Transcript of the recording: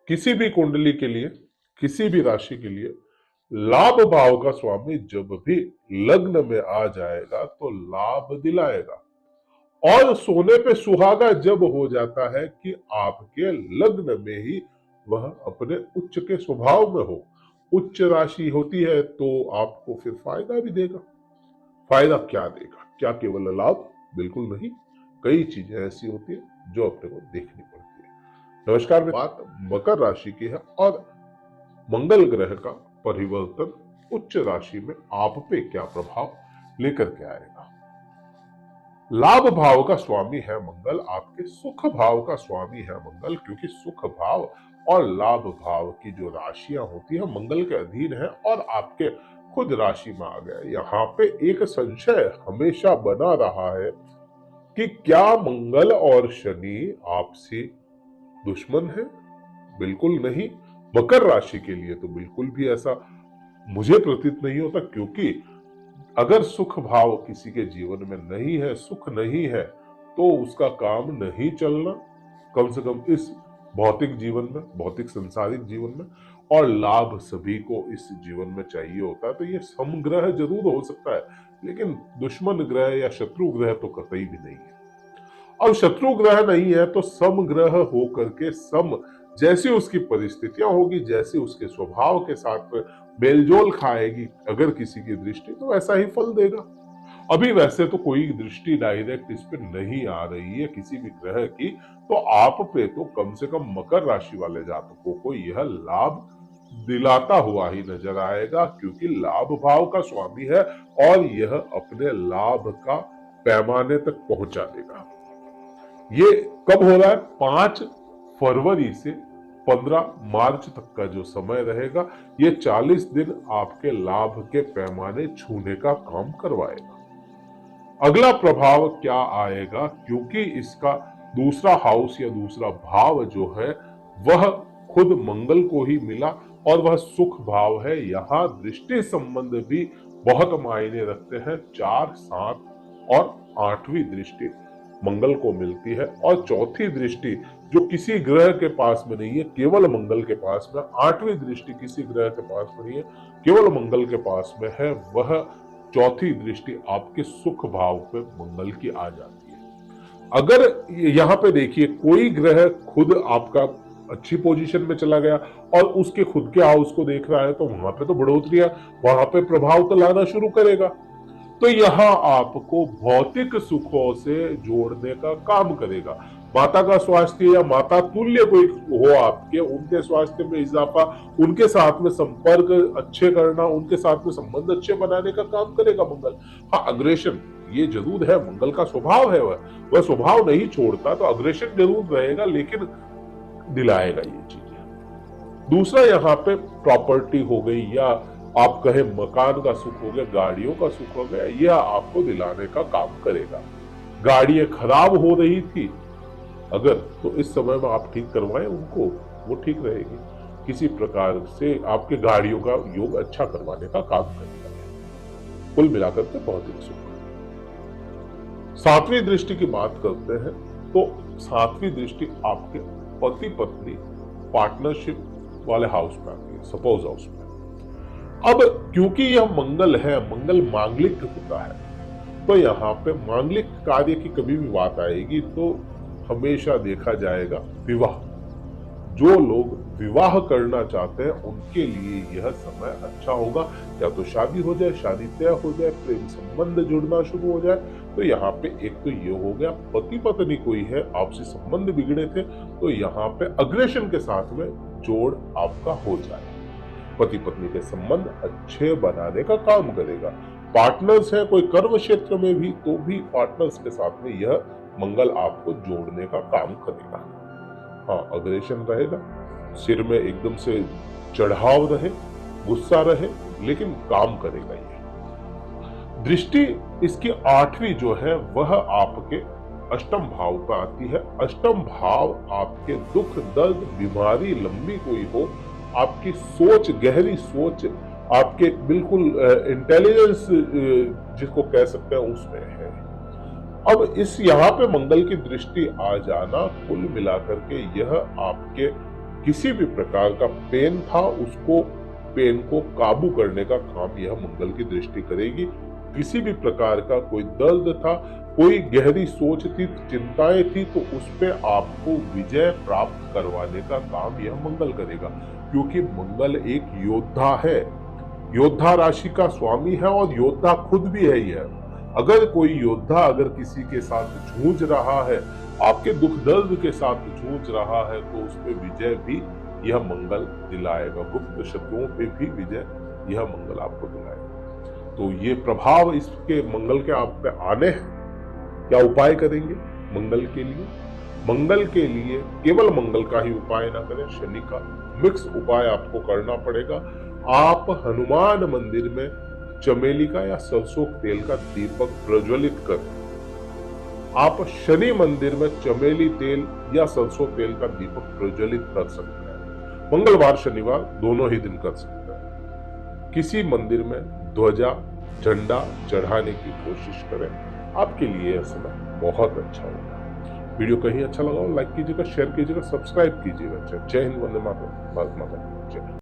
किसी भी कुंडली के लिए, किसी भी राशि के लिए लाभ भाव का स्वामी जब भी लग्न में आ जाएगा तो लाभ दिलाएगा। और सोने पे सुहागा जब हो जाता है कि आपके लग्न में ही वह अपने उच्च के स्वभाव में हो, उच्च राशि होती है तो आपको फिर फायदा भी देगा। फायदा क्या देगा? क्या केवल लाभ? बिल्कुल नहीं। कई चीजें ऐसी होती है जो अपने को देखनी पड़ती है। नमस्कार, बात मकर राशि की है और मंगल ग्रह का परिवर्तन उच्च राशि में आप पे क्या प्रभाव लेकर के आएगा। लाभ भाव का स्वामी है मंगल, आपके सुख भाव का स्वामी है मंगल, क्योंकि सुख भाव और लाभ भाव की जो राशियां होती है मंगल के अधीन है और आपके खुद राशि में आ गया। यहाँ पे एक संशय हमेशा बना रहा है कि क्या मंगल और शनि आपसे दुश्मन है? बिल्कुल नहीं। मकर राशि के लिए तो बिल्कुल भी ऐसा मुझे प्रतीत नहीं होता, क्योंकि अगर सुख भाव किसी के जीवन में नहीं है, सुख नहीं है, तो उसका काम नहीं चलना, कम से कम इस भौतिक जीवन में, भौतिक संसारिक जीवन में। और लाभ सभी को इस जीवन में चाहिए होता है, तो ये समग्रह जरूर हो सकता है, लेकिन दुश्मन ग्रह या शत्रु ग्रह तो कतई भी नहीं है। अब शत्रु ग्रह नहीं है तो समग्रह होकर के सम, जैसी उसकी परिस्थितियां होगी, जैसे उसके स्वभाव के साथ मेलजोल खाएगी अगर किसी की दृष्टि, तो ऐसा ही फल देगा। अभी वैसे तो कोई दृष्टि डायरेक्ट इस पे नहीं आ रही है किसी भी ग्रह की, तो आप पे तो कम से कम मकर राशि वाले जातकों को यह लाभ दिलाता हुआ ही नजर आएगा, क्योंकि लाभ भाव का स्वामी है और यह अपने लाभ का पैमाने तक पहुंचा देगा। ये कब हो रहा है? 5 फरवरी से 15 मार्च तक का जो समय रहेगा, ये 40 दिन आपके लाभ के पैमाने छूने का काम करवाएगा। अगला प्रभाव क्या आएगा? क्योंकि इसका दूसरा हाउस या दूसरा भाव जो है वह खुद मंगल को ही मिला और वह सुख भाव है। यहां दृष्टि संबंध भी बहुत मायने रखते हैं। 4, 7 और 8वीं दृष्टि मंगल को मिलती है और चौथी दृष्टि जो किसी ग्रह के पास में नहीं है, केवल मंगल के पास में। 8वीं दृष्टि किसी ग्रह के पास में नहीं है, केवल मंगल के पास में है। वह चौथी दृष्टि आपके सुख भाव पे मंगल की आ जाती है। अगर यहां पे देखिए कोई ग्रह खुद आपका अच्छी पोजीशन में चला गया और उसके खुद के हाउस को देख रहा है, तो वहां पे तो बढ़ोतरियां, वहां पे प्रभाव तो लाना शुरू करेगा। तो यहां आपको भौतिक सुखों से जोड़ने का काम करेगा। माता का स्वास्थ्य या माता तुल्य कोई हो आपके, उनके स्वास्थ्य में इजाफा, उनके साथ में संपर्क अच्छे करना, उनके साथ में संबंध अच्छे बनाने का काम करेगा मंगल। हाँ, अग्रेशन ये जरूर है, मंगल का स्वभाव है, वह स्वभाव नहीं छोड़ता, तो अग्रेशन जरूर रहेगा, लेकिन दिलाएगा ये चीजें। दूसरा यहाँ पे प्रॉपर्टी हो गई या आप कहे मकान का सुख हो गया, गाड़ियों का सुख हो गया, यह आपको दिलाने का काम करेगा। गाड़ियां खराब हो रही थी अगर, तो इस समय में आप ठीक करवाएं उनको, वो ठीक रहेगी। किसी प्रकार से आपके गाड़ियों का योग अच्छा करवाने का काम करेगा। कुल मिलाकर के बहुत ही सुख। 7वीं दृष्टि की बात करते हैं तो 7वीं दृष्टि आपके पति पत्नी पार्टनरशिप वाले हाउस में आती है, सपोज हाउस में। अब क्योंकि यह मंगल है, मंगल मांगलिक होता है, तो यहाँ पे मांगलिक कार्य की कभी भी बात आएगी तो हमेशा देखा जाएगा विवाह। जो लोग विवाह करना चाहते हैं उनके लिए यह समय अच्छा होगा। या तो शादी हो जाए, शादी तय हो जाए, प्रेम संबंध जुड़ना शुरू हो जाए। तो यहाँ पे एक तो ये हो गया, पति पत्नी कोई है, आपसी संबंध बिगड़े थे, तो यहाँ पे अग्रेशन के साथ में जोड़ आपका हो जाए। पति पत्नी के संबंध अच्छे बनाने का काम करेगा। पार्टनर्स है कोई कर्म क्षेत्र में भी, तो भी पार्टनर्स के साथ में यह मंगल आपको जोड़ने का काम करेगा। हाँ, अग्रेशन रहेगा, सिर में एकदम से चढ़ाव रहे, गुस्सा रहे, लेकिन काम करेगा ये। दृष्टि इसकी 8वीं जो है वह आपके अष्टम भाव पर आती है। अष्टम भाव आपके दुख दर्द बीमारी लंबी कोई हो, आपकी सोच, गहरी सोच, आपके बिल्कुल इंटेलिजेंस जिसको कह सकते हैं उसमें है। अब इस यहाँ पे मंगल की दृष्टि आ जाना कुल मिलाकर के यह आपके किसी भी प्रकार का पेन था उसको पेन को काबू करने का काम यह मंगल की दृष्टि करेगी। किसी भी प्रकार का कोई दर्द था, कोई गहरी सोच थी, चिंताएं थी, तो उस पे आपको विजय प्राप्त करवाने का काम यह मंगल करेगा, क्योंकि मंगल एक योद्धा है, योद्धा राशि का स्वामी है और योद्धा खुद भी है। यह अगर कोई योद्धा अगर किसी के साथ जूझ रहा है, आपके दुख दर्द के साथ जूझ रहा है, तो उस पे विजय भी यह मंगल दिलाएगा। गुप्त शत्रुओं पे भी विजय यह मंगल आपको दिलाएगा। तो ये प्रभाव इसके मंगल के आप पे आने हैं। क्या उपाय करेंगे मंगल के लिए? मंगल के लिए केवल मंगल का ही उपाय ना करें, शनि का मिक्स उपाय आपको करना पड़ेगा। आप हनुमान मंदिर में चमेली का या सरसों तेल का दीपक प्रज्वलित करें। आप शनि मंदिर में चमेली तेल या सरसों तेल का दीपक प्रज्वलित कर सकते हैं। मंगलवार शनिवार दोनों ही दिन कर सकते हैं। किसी मंदिर में ध्वजा झंडा चढ़ाने की कोशिश करें, आपके लिए यह समय बहुत अच्छा होगा। वीडियो कहीं अच्छा लगा हो लाइक कीजिएगा, शेयर कीजिएगा, सब्सक्राइब कीजिएगा। जय हिंद, वंदे मातरम, भारत माता की जय।